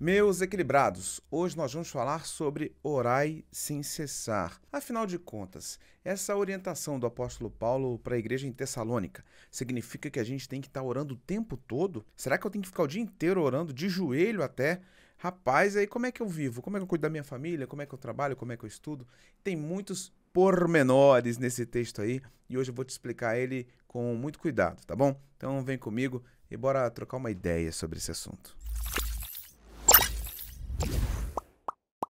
Meus equilibrados, hoje nós vamos falar sobre orai sem cessar. Afinal de contas, essa orientação do apóstolo Paulo para a igreja em Tessalônica significa que a gente tem que estar orando o tempo todo? Será que eu tenho que ficar o dia inteiro orando, de joelho até? Rapaz, aí como é que eu vivo? Como é que eu cuido da minha família? Como é que eu trabalho? Como é que eu estudo? Tem muitos pormenores nesse texto aí e hoje eu vou te explicar ele com muito cuidado, tá bom? Então vem comigo e bora trocar uma ideia sobre esse assunto.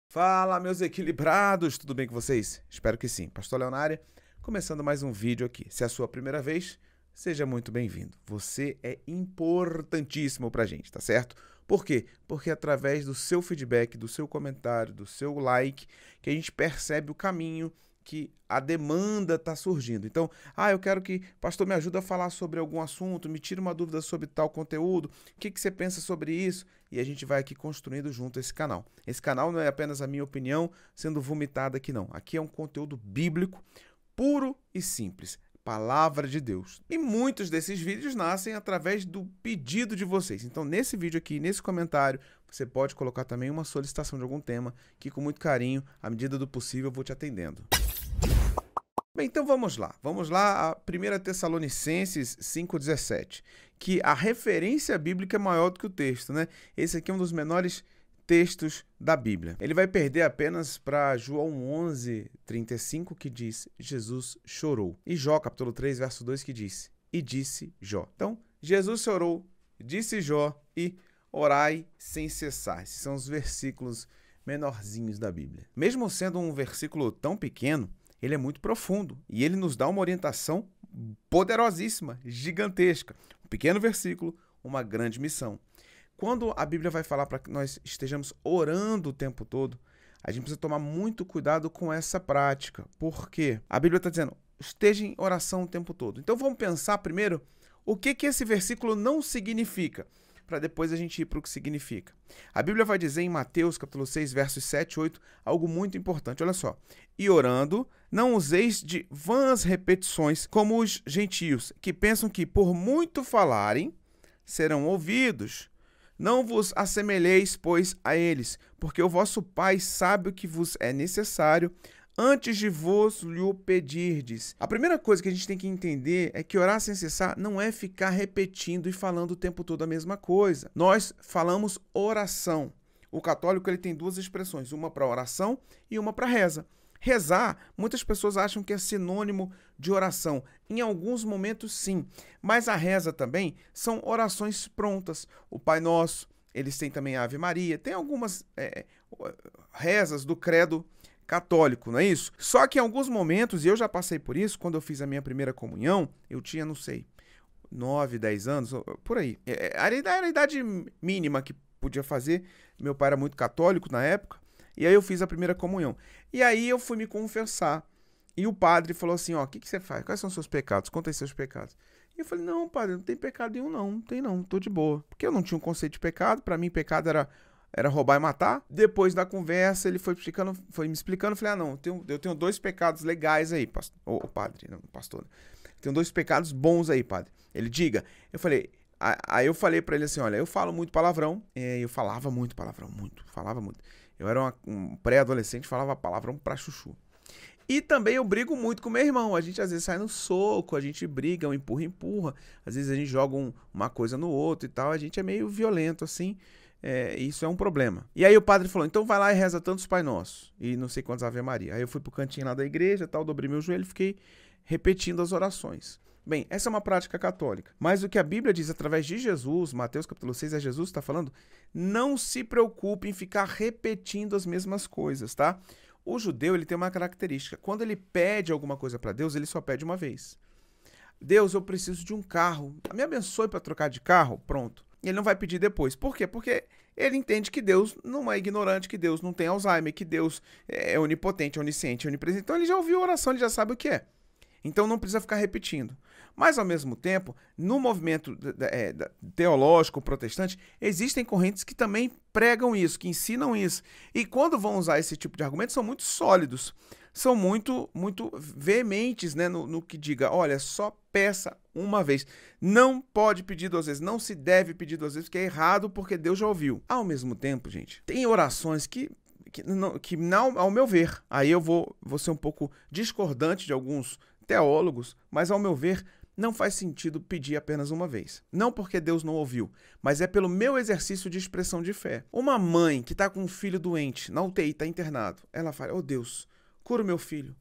Fala, meus equilibrados, tudo bem com vocês? Espero que sim. Pastor Léo na área, começando mais um vídeo aqui. Se é a sua primeira vez, seja muito bem-vindo. Você é importantíssimo pra gente, tá certo? Por quê? Porque é através do seu feedback, do seu comentário, do seu like, que a gente percebe o caminho que a demanda está surgindo. Então, eu quero que o pastor me ajude a falar sobre algum assunto, me tire uma dúvida sobre tal conteúdo, o que você pensa sobre isso? E a gente vai aqui construindo junto esse canal. Esse canal não é apenas a minha opinião sendo vomitada aqui, não. Aqui é um conteúdo bíblico, puro e simples. Palavra de Deus. E muitos desses vídeos nascem através do pedido de vocês. Então, nesse vídeo aqui, nesse comentário, você pode colocar também uma solicitação de algum tema, que com muito carinho, à medida do possível, eu vou te atendendo. Bem, então vamos lá. Vamos lá a 1 Tessalonicenses 5,17, que a referência bíblica é maior do que o texto, né? Esse aqui é um dos menores textos da Bíblia. Ele vai perder apenas para João 11:35, que diz, Jesus chorou. E Jó, capítulo 3, verso 2, que diz, e disse Jó. Então, Jesus chorou, disse Jó e orai sem cessar. Esses são os versículos menorzinhos da Bíblia. Mesmo sendo um versículo tão pequeno, ele é muito profundo e ele nos dá uma orientação poderosíssima, gigantesca. Um pequeno versículo, uma grande missão. Quando a Bíblia vai falar para que nós estejamos orando o tempo todo, a gente precisa tomar muito cuidado com essa prática. Por quê? A Bíblia está dizendo, esteja em oração o tempo todo. Então vamos pensar primeiro o que esse versículo não significa, para depois a gente ir para o que significa. A Bíblia vai dizer em Mateus, capítulo 6, versos 7 e 8, algo muito importante. Olha só. E orando, não useis de vãs repetições, como os gentios, que pensam que por muito falarem, serão ouvidos. Não vos assemelheis, pois, a eles, porque o vosso Pai sabe o que vos é necessário, antes de vos lhe pedirdes. A primeira coisa que a gente tem que entender é que orar sem cessar não é ficar repetindo e falando o tempo todo a mesma coisa. Nós falamos oração. O católico ele tem duas expressões, uma para oração e uma para reza. Rezar, muitas pessoas acham que é sinônimo de oração. Em alguns momentos, sim. Mas a reza também são orações prontas. O Pai Nosso, eles têm também a Ave Maria. Tem algumas rezas do credo católico, não é isso? Só que em alguns momentos, e eu já passei por isso, quando eu fiz a minha primeira comunhão, eu tinha, não sei, 9, 10 anos, por aí. Era a idade mínima que podia fazer. Meu pai era muito católico na época. E aí eu fiz a primeira comunhão. E aí eu fui me confessar. E o padre falou assim, ó, o que você faz? Quais são os seus pecados? Conta aí seus pecados. E eu falei, não, padre, não tem pecado nenhum, não tem não, tô de boa. Porque eu não tinha um conceito de pecado, pra mim pecado era roubar e matar. Depois da conversa, ele foi me explicando, eu falei, não, eu tenho 2 pecados legais aí, padre, não, pastor. Tenho 2 pecados bons aí, padre. Ele, diga. Eu falei, aí eu falei pra ele assim, olha, eu falo muito palavrão, eu falava muito palavrão, falava muito. Eu era um pré-adolescente, falava palavrão pra chuchu. E também eu brigo muito com meu irmão. A gente às vezes sai no soco, a gente briga, um empurra. Às vezes a gente joga uma coisa no outro e tal. A gente é meio violento assim. Isso é um problema. E aí o padre falou, então vai lá e reza tantos Pai Nosso. E não sei quantos Ave Maria. Aí eu fui pro cantinho lá da igreja, tal, dobrei meu joelho e fiquei repetindo as orações. Bem, essa é uma prática católica. Mas o que a Bíblia diz através de Jesus, Mateus capítulo 6, Jesus está falando, não se preocupe em ficar repetindo as mesmas coisas, tá? O judeu, ele tem uma característica. Quando ele pede alguma coisa para Deus, ele só pede uma vez. Deus, eu preciso de um carro. Me abençoe para trocar de carro? Pronto. Ele não vai pedir depois. Por quê? Porque ele entende que Deus não é ignorante, que Deus não tem Alzheimer, que Deus é onipotente, onisciente, onipresente. Então ele já ouviu a oração, ele já sabe o que é. Então não precisa ficar repetindo. Mas, ao mesmo tempo, no movimento teológico protestante, existem correntes que também pregam isso, que ensinam isso. E quando vão usar esse tipo de argumento, são muito sólidos, são muito veementes, né, no que diga, olha, só peça uma vez. Não pode pedir 2 vezes, não se deve pedir 2 vezes, porque é errado, porque Deus já ouviu. Ao mesmo tempo, gente, tem orações que não, ao meu ver, aí eu vou ser um pouco discordante de alguns teólogos, mas ao meu ver, não faz sentido pedir apenas uma vez. Não porque Deus não ouviu, mas é pelo meu exercício de expressão de fé. Uma mãe que está com um filho doente, na UTI, está internado, ela fala, oh Deus, cura o meu filho.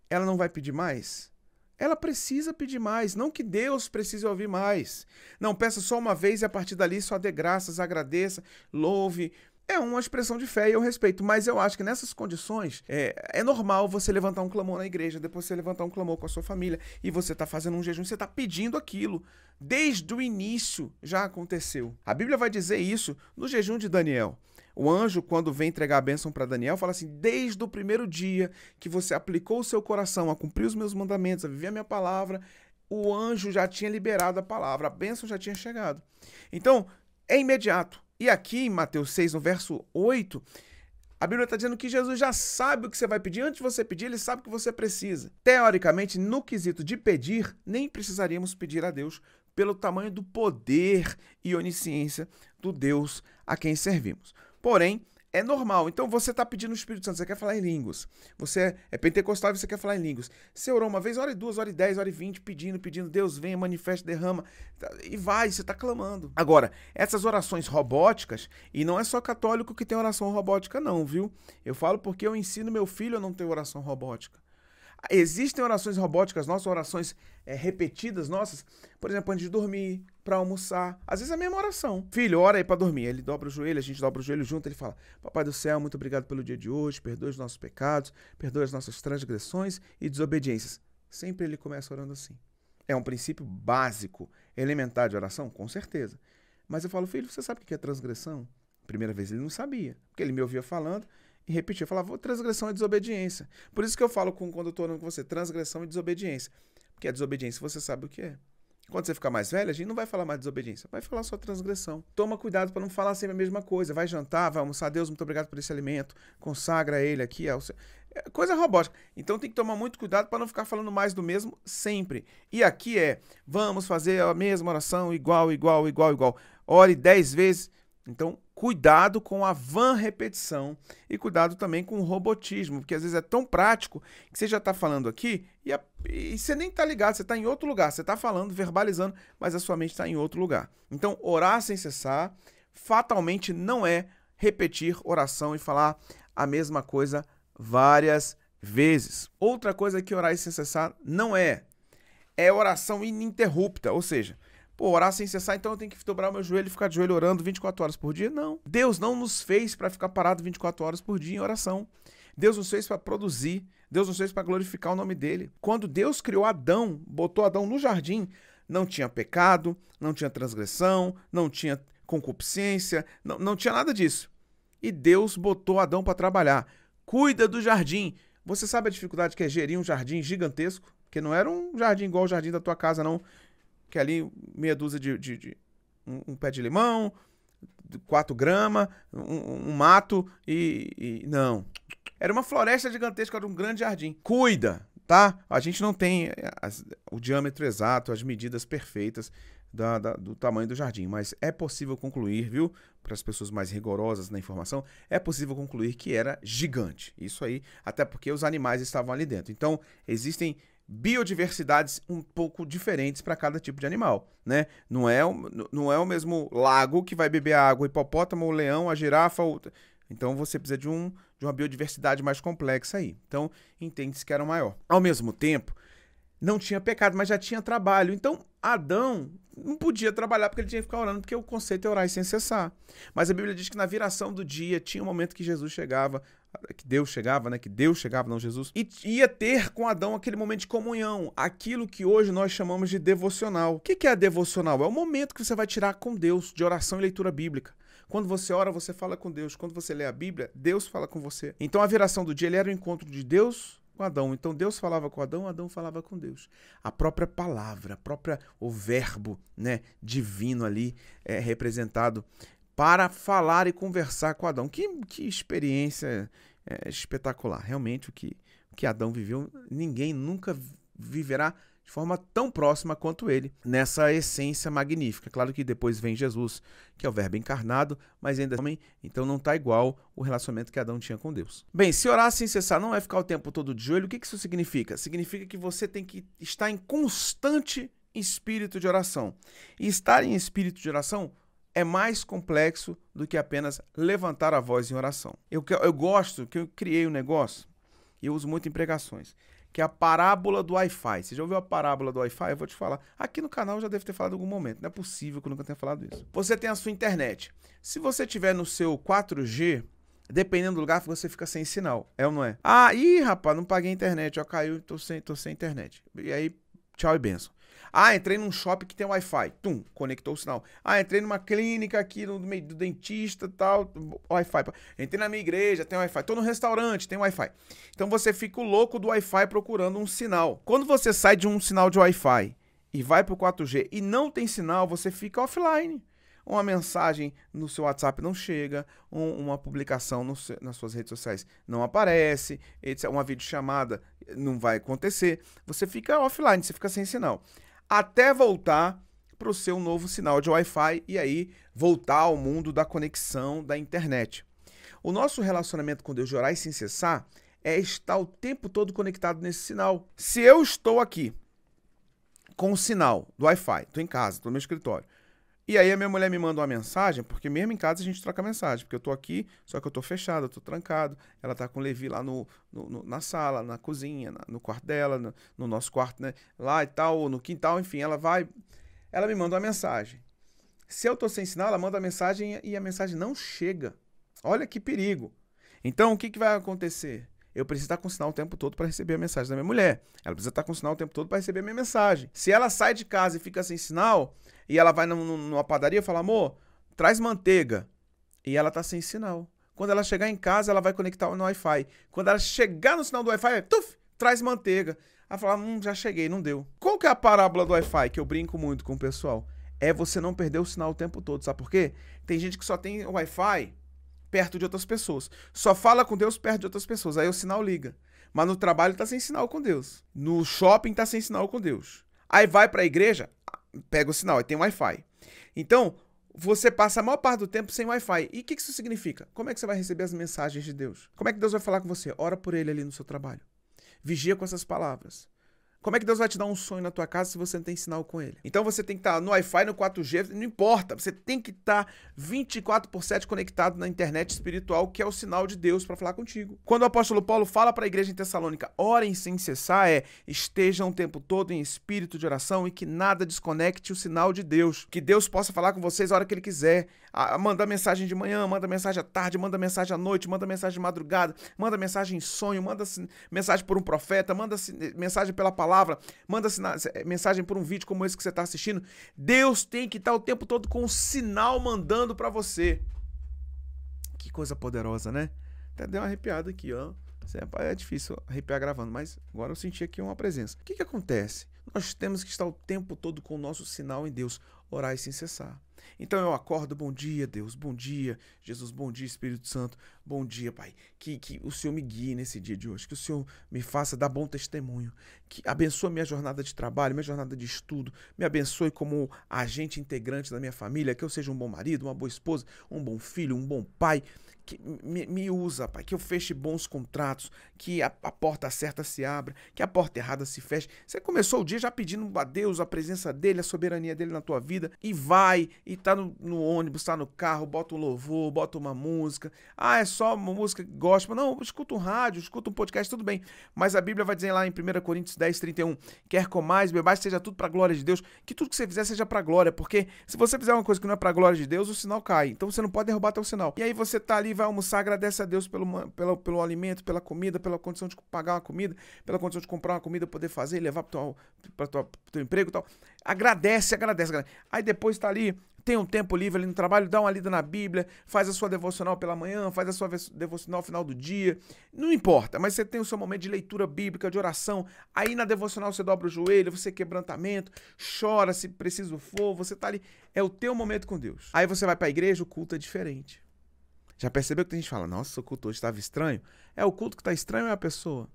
Ela não vai pedir mais? Ela precisa pedir mais, não que Deus precise ouvir mais. Não, peça só uma vez e a partir dali só dê graças, agradeça, louve. É uma expressão de fé e eu respeito, mas eu acho que nessas condições é normal você levantar um clamor na igreja, depois você levantar um clamor com a sua família e você está fazendo um jejum, você está pedindo aquilo. Desde o início já aconteceu. A Bíblia vai dizer isso no jejum de Daniel. O anjo, quando vem entregar a bênção para Daniel, fala assim, desde o primeiro dia que você aplicou o seu coração a cumprir os meus mandamentos, a viver a minha palavra, o anjo já tinha liberado a palavra, a bênção já tinha chegado. Então, é imediato. E aqui em Mateus 6, no verso 8, a Bíblia está dizendo que Jesus já sabe o que você vai pedir. Antes de você pedir, ele sabe o que você precisa. Teoricamente, no quesito de pedir, nem precisaríamos pedir a Deus pelo tamanho do poder e onisciência do Deus a quem servimos. Porém, é normal. Então, você está pedindo o Espírito Santo, você quer falar em línguas. Você é pentecostal e você quer falar em línguas. Você orou uma vez, ore 2, ore 10, ore 20, pedindo, Deus venha, manifeste, derrama. E vai, você está clamando. Agora, essas orações robóticas, e não é só católico que tem oração robótica não, viu? Eu falo porque eu ensino meu filho a não ter oração robótica. Existem orações robóticas nossas, orações repetidas nossas, por exemplo, antes de dormir, para almoçar. Às vezes é a mesma oração. Filho, ora aí para dormir. Ele dobra o joelho, a gente dobra o joelho junto, ele fala, Papai do céu, muito obrigado pelo dia de hoje, perdoe os nossos pecados, perdoe as nossas transgressões e desobediências. Sempre ele começa orando assim. É um princípio básico, elementar de oração? Com certeza. Mas eu falo, filho, você sabe o que é transgressão? Primeira vez ele não sabia, porque ele me ouvia falando, e repetia, eu falava, transgressão é desobediência. Por isso que eu falo quando eu estou orando com você, transgressão e desobediência. Porque a desobediência você sabe o que é. Quando você ficar mais velho, a gente não vai falar mais desobediência, vai falar só transgressão. Toma cuidado para não falar sempre a mesma coisa. Vai jantar, vai almoçar, Deus, muito obrigado por esse alimento, consagra ele aqui. Coisa robótica. Então tem que tomar muito cuidado para não ficar falando mais do mesmo sempre. E aqui vamos fazer a mesma oração, igual. Ore 10 vezes. Então, cuidado com a vã repetição e cuidado também com o robotismo, porque às vezes é tão prático que você já está falando aqui e você nem está ligado, você está em outro lugar, você está falando, verbalizando, mas a sua mente está em outro lugar. Então, orar sem cessar fatalmente não é repetir oração e falar a mesma coisa várias vezes. Outra coisa que orar sem cessar não é oração ininterrupta, ou seja, orar sem cessar, então eu tenho que dobrar meu joelho e ficar de joelho orando 24 horas por dia? Não. Deus não nos fez para ficar parado 24 horas por dia em oração. Deus nos fez para produzir. Deus nos fez para glorificar o nome dele. Quando Deus criou Adão, botou Adão no jardim, não tinha pecado, não tinha transgressão, não tinha concupiscência, não tinha nada disso. E Deus botou Adão para trabalhar. Cuida do jardim. Você sabe a dificuldade que é gerir um jardim gigantesco? Porque não era um jardim igual o jardim da tua casa, não. Que ali meia dúzia um pé de limão, 4 gramas, um mato e não. Era uma floresta gigantesca, era um grande jardim. Cuida, tá? A gente não tem o diâmetro exato, as medidas perfeitas do tamanho do jardim, mas é possível concluir, viu? Para as pessoas mais rigorosas na informação, é possível concluir que era gigante. Isso aí, até porque os animais estavam ali dentro. Então, existem biodiversidades um pouco diferentes para cada tipo de animal, né? Não é o mesmo lago que vai beber a água, o hipopótamo, o leão, a girafa. Então você precisa de uma biodiversidade mais complexa aí. Então entende-se que era maior. Ao mesmo tempo, não tinha pecado, mas já tinha trabalho. Então Adão não podia trabalhar porque ele tinha que ficar orando, porque o conceito é orar sem cessar. Mas a Bíblia diz que na viração do dia tinha um momento que Jesus chegava, que Deus chegava, né? Que Deus chegava, não Jesus, e ia ter com Adão aquele momento de comunhão, aquilo que hoje nós chamamos de devocional. O que é a devocional? É o momento que você vai tirar com Deus, de oração e leitura bíblica. Quando você ora, você fala com Deus. Quando você lê a Bíblia, Deus fala com você. Então a viração do dia ele era o encontro de Deus com Adão. Então Deus falava com Adão, Adão falava com Deus. A própria palavra, o verbo, né, divino ali representado para falar e conversar com Adão. Que experiência espetacular. Realmente o que Adão viveu, ninguém nunca viverá de forma tão próxima quanto ele, nessa essência magnífica. Claro que depois vem Jesus, que é o verbo encarnado, mas ainda homem, então não está igual o relacionamento que Adão tinha com Deus. Bem, se orar sem cessar não é ficar o tempo todo de joelho, o que isso significa? Significa que você tem que estar em constante espírito de oração. E estar em espírito de oração é mais complexo do que apenas levantar a voz em oração. Eu gosto, que eu criei um negócio, e eu uso muito em pregações, que é a parábola do Wi-Fi. Você já ouviu a parábola do Wi-Fi? Eu vou te falar. Aqui no canal eu já devo ter falado em algum momento. Não é possível que eu nunca tenha falado isso. Você tem a sua internet. Se você tiver no seu 4G, dependendo do lugar, você fica sem sinal. É ou não é? Ah, rapaz, não paguei a internet. Já caiu, tô sem internet. E aí, tchau e benção. Ah, entrei num shopping que tem Wi-Fi. Tum, conectou o sinal. Ah, entrei numa clínica aqui no meio do dentista e tal, Wi-Fi. Entrei na minha igreja, tem Wi-Fi. Tô no restaurante, tem Wi-Fi. Então você fica o louco do Wi-Fi procurando um sinal. Quando você sai de um sinal de Wi-Fi e vai pro 4G e não tem sinal, você fica offline. Uma mensagem no seu WhatsApp não chega, uma publicação nas suas redes sociais não aparece, uma videochamada não vai acontecer. Você fica offline, você fica sem sinal. Até voltar para o seu novo sinal de Wi-Fi e aí voltar ao mundo da conexão da internet. O nosso relacionamento com Deus de orar e sem cessar é estar o tempo todo conectado nesse sinal. Se eu estou aqui com o sinal do Wi-Fi, estou em casa, estou no meu escritório, e aí a minha mulher me manda uma mensagem, porque mesmo em casa a gente troca mensagem, porque eu tô aqui, só que eu tô fechado, eu tô trancado, ela tá com o Levi lá na sala, na cozinha, no quarto dela, no nosso quarto, né, lá e tal, ou no quintal, enfim, ela me manda uma mensagem. Se eu tô sem sinal, ela manda a mensagem e a mensagem não chega. Olha que perigo. Então, o que vai acontecer? Eu preciso estar com sinal o tempo todo para receber a mensagem da minha mulher. Ela precisa estar com sinal o tempo todo para receber a minha mensagem. Se ela sai de casa e fica sem sinal, e ela vai numa padaria e fala, amor, traz manteiga. E ela tá sem sinal. Quando ela chegar em casa, ela vai conectar no Wi-Fi. Quando ela chegar no sinal do Wi-Fi, traz manteiga. Ela fala, já cheguei, não deu. Qual que é a parábola do Wi-Fi que eu brinco muito com o pessoal? É você não perder o sinal o tempo todo, sabe por quê? Tem gente que só tem Wi-Fi perto de outras pessoas. Só fala com Deus perto de outras pessoas. Aí o sinal liga. Mas no trabalho tá sem sinal com Deus. No shopping tá sem sinal com Deus. Aí vai pra igreja, pega o sinal, aí tem Wi-Fi. Então, você passa a maior parte do tempo sem Wi-Fi. E o que isso significa? Como é que você vai receber as mensagens de Deus? Como é que Deus vai falar com você? Ora por ele ali no seu trabalho. Vigia com essas palavras. Como é que Deus vai te dar um sonho na tua casa se você não tem sinal com ele? Então você tem que estar no Wi-Fi, no 4G, não importa. Você tem que estar 24/7 conectado na internet espiritual, que é o sinal de Deus para falar contigo. Quando o apóstolo Paulo fala para a igreja em Tessalônica, orem sem cessar, estejam o tempo todo em espírito de oração e que nada desconecte o sinal de Deus. Que Deus possa falar com vocês a hora que ele quiser. Manda mensagem de manhã, manda mensagem à tarde, manda mensagem à noite, manda mensagem de madrugada, manda mensagem em sonho, manda mensagem por um profeta, manda mensagem pela palavra, manda mensagem por um vídeo como esse que você está assistindo. Deus tem que estar o tempo todo com um sinal mandando para você. Que coisa poderosa, né? Até deu uma arrepiada aqui, ó. É difícil arrepiar gravando, mas agora eu senti aqui uma presença. O que acontece? Nós temos que estar o tempo todo com o nosso sinal em Deus, orar e sem cessar. Então eu acordo, bom dia Deus, bom dia Jesus, bom dia Espírito Santo, bom dia Pai, que o Senhor me guie nesse dia de hoje, que o Senhor me faça dar bom testemunho, que abençoe minha jornada de trabalho, minha jornada de estudo, me abençoe como agente integrante da minha família, que eu seja um bom marido, uma boa esposa, um bom filho, um bom pai, que me usa, Pai, que eu feche bons contratos, que a porta certa se abra, que a porta errada se feche. Você começou o dia já pedindo a Deus a presença dele, a soberania dele na tua vida, e vai, e tá no ônibus, tá no carro, bota um louvor, bota uma música. Ah, é só uma música gospel. Não, escuta um rádio, escuta um podcast, tudo bem. Mas a Bíblia vai dizer lá em 1 Coríntios 10:31, quer comais, bebais, seja tudo pra glória de Deus, que tudo que você fizer seja pra glória, porque se você fizer uma coisa que não é pra glória de Deus, o sinal cai. Então você não pode derrubar teu sinal. E aí você tá ali, vai almoçar, agradece a Deus pelo alimento, pela comida, pela condição de pagar uma comida, pela condição de comprar uma comida, poder fazer, levar pro teu emprego e tal. Agradece. Aí depois tá ali, tem um tempo livre ali no trabalho, dá uma lida na Bíblia, faz a sua devocional pela manhã, faz a sua devocional no final do dia, não importa, mas você tem o seu momento de leitura bíblica, de oração, aí na devocional você dobra o joelho, você quebrantamento, chora se preciso for, você tá ali, é o teu momento com Deus. Aí você vai pra igreja, o culto é diferente. Já percebeu que tem gente que fala, nossa, o culto hoje estava estranho? É o culto que está estranho ou é a pessoa?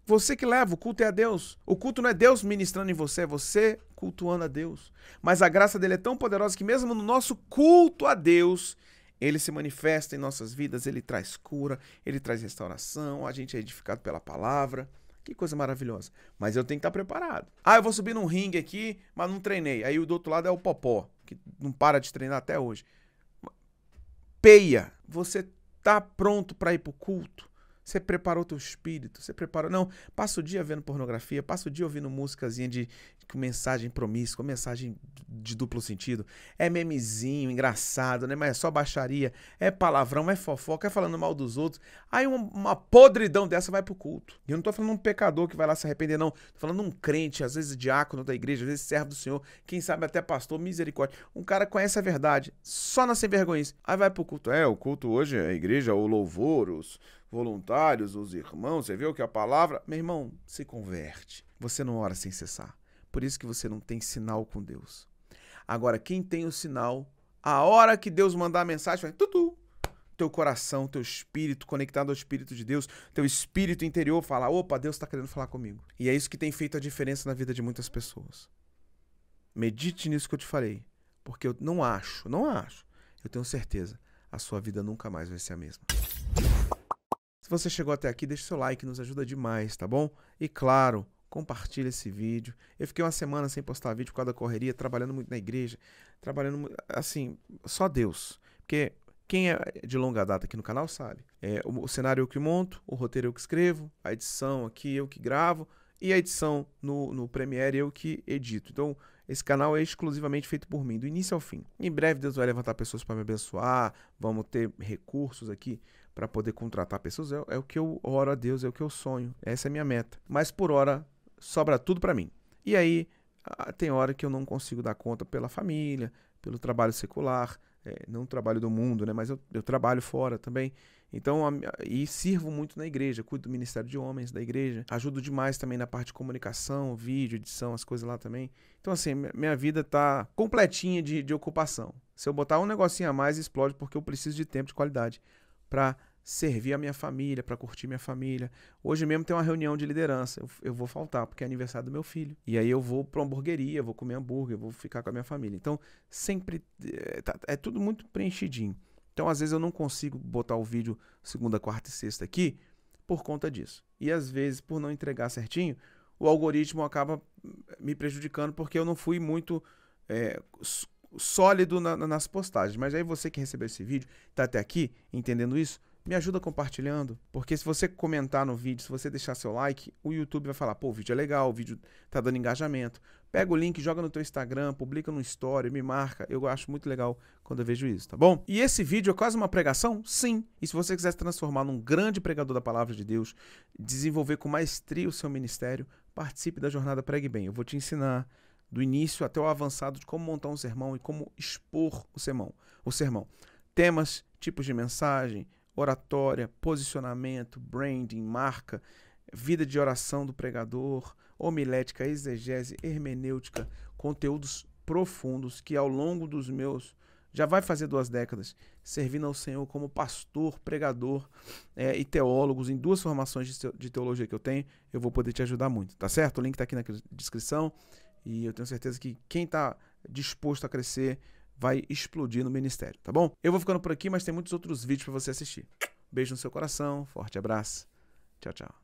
Você que leva, o culto é a Deus. O culto não é Deus ministrando em você, é você cultuando a Deus. Mas a graça dele é tão poderosa que mesmo no nosso culto a Deus, ele se manifesta em nossas vidas, ele traz cura, ele traz restauração, a gente é edificado pela palavra. Que coisa maravilhosa. Mas eu tenho que estar preparado. Eu vou subir num ringue aqui, mas não treinei. Aí o do outro lado é o Popó, que não para de treinar até hoje. Peia, você tá pronto para ir pro culto? Você preparou teu espírito? Você preparou? Não, passa o dia vendo pornografia, passa o dia ouvindo músicazinha com mensagem promíscua, mensagem de duplo sentido. É memezinho, engraçado, né? Mas é só baixaria, é palavrão, é fofoca, é falando mal dos outros. Aí uma podridão dessa vai pro culto. E eu não tô falando um pecador que vai lá se arrepender, não. Tô falando um crente, às vezes diácono da igreja, às vezes servo do Senhor, quem sabe até pastor, misericórdia. Um cara conhece a verdade, só na sem vergonhice. Aí vai pro culto. O culto hoje é a igreja, o louvor, os voluntários, os irmãos, você viu que a palavra... Meu irmão, se converte. Você não ora sem cessar. Por isso que você não tem sinal com Deus. Agora, quem tem o sinal, a hora que Deus mandar a mensagem, vai tudo. Teu coração, teu espírito conectado ao Espírito de Deus, teu espírito interior fala, opa, Deus está querendo falar comigo. E é isso que tem feito a diferença na vida de muitas pessoas. Medite nisso que eu te falei. Porque eu não acho, eu tenho certeza, a sua vida nunca mais vai ser a mesma. Se você chegou até aqui, deixa o seu like, nos ajuda demais, tá bom? E claro, compartilha esse vídeo. Eu fiquei uma semana sem postar vídeo por causa da correria, trabalhando muito na igreja, assim, só Deus. Porque quem é de longa data aqui no canal sabe. O cenário eu que monto, o roteiro eu que escrevo, a edição aqui eu que gravo e a edição no Premiere eu que edito. Então, esse canal é exclusivamente feito por mim, do início ao fim. Em breve Deus vai levantar pessoas para me abençoar, vamos ter recursos aqui para poder contratar pessoas. É o que eu oro a Deus, é o que eu sonho. Essa é a minha meta. Mas por hora, sobra tudo para mim. E aí, tem hora que eu não consigo dar conta pela família, pelo trabalho secular, não o trabalho do mundo, né? Mas eu trabalho fora também. Então, e sirvo muito na igreja, cuido do Ministério de Homens da igreja, ajudo demais também na parte de comunicação, vídeo, edição, as coisas lá também. Então, assim, minha vida tá completinha de ocupação. Se eu botar um negocinho a mais, explode, porque eu preciso de tempo de qualidade para servir a minha família, para curtir minha família. Hoje mesmo tem uma reunião de liderança, eu vou faltar, porque é aniversário do meu filho. E aí eu vou para uma hamburgueria, vou comer hambúrguer, vou ficar com a minha família. Então, sempre é tudo muito preenchidinho. Então, às vezes eu não consigo botar o vídeo segunda, quarta e sexta aqui por conta disso. E às vezes, por não entregar certinho, o algoritmo acaba me prejudicando porque eu não fui muito sólido nas postagens. Mas aí você que recebeu esse vídeo, tá até aqui, entendendo isso, me ajuda compartilhando, porque se você comentar no vídeo, se você deixar seu like, o YouTube vai falar, pô, o vídeo é legal, o vídeo tá dando engajamento. Pega o link, joga no teu Instagram, publica no story, me marca. Eu acho muito legal quando eu vejo isso, tá bom? E esse vídeo é quase uma pregação? Sim. E se você quiser se transformar num grande pregador da palavra de Deus, desenvolver com maestria o seu ministério, participe da jornada Pregue Bem. Eu vou te ensinar do início até o avançado de como montar um sermão e como expor o sermão. Temas, tipos de mensagem, oratória, posicionamento, branding, marca, vida de oração do pregador, homilética, exegese, hermenêutica, conteúdos profundos que ao longo dos meus, já vai fazer 2 décadas, servindo ao Senhor como pastor, pregador e teólogos em 2 formações de teologia que eu tenho, eu vou poder te ajudar muito, tá certo? O link tá aqui na descrição e eu tenho certeza que quem tá disposto a crescer vai explodir no ministério, tá bom? Eu vou ficando por aqui, mas tem muitos outros vídeos para você assistir. Beijo no seu coração, forte abraço, tchau, tchau.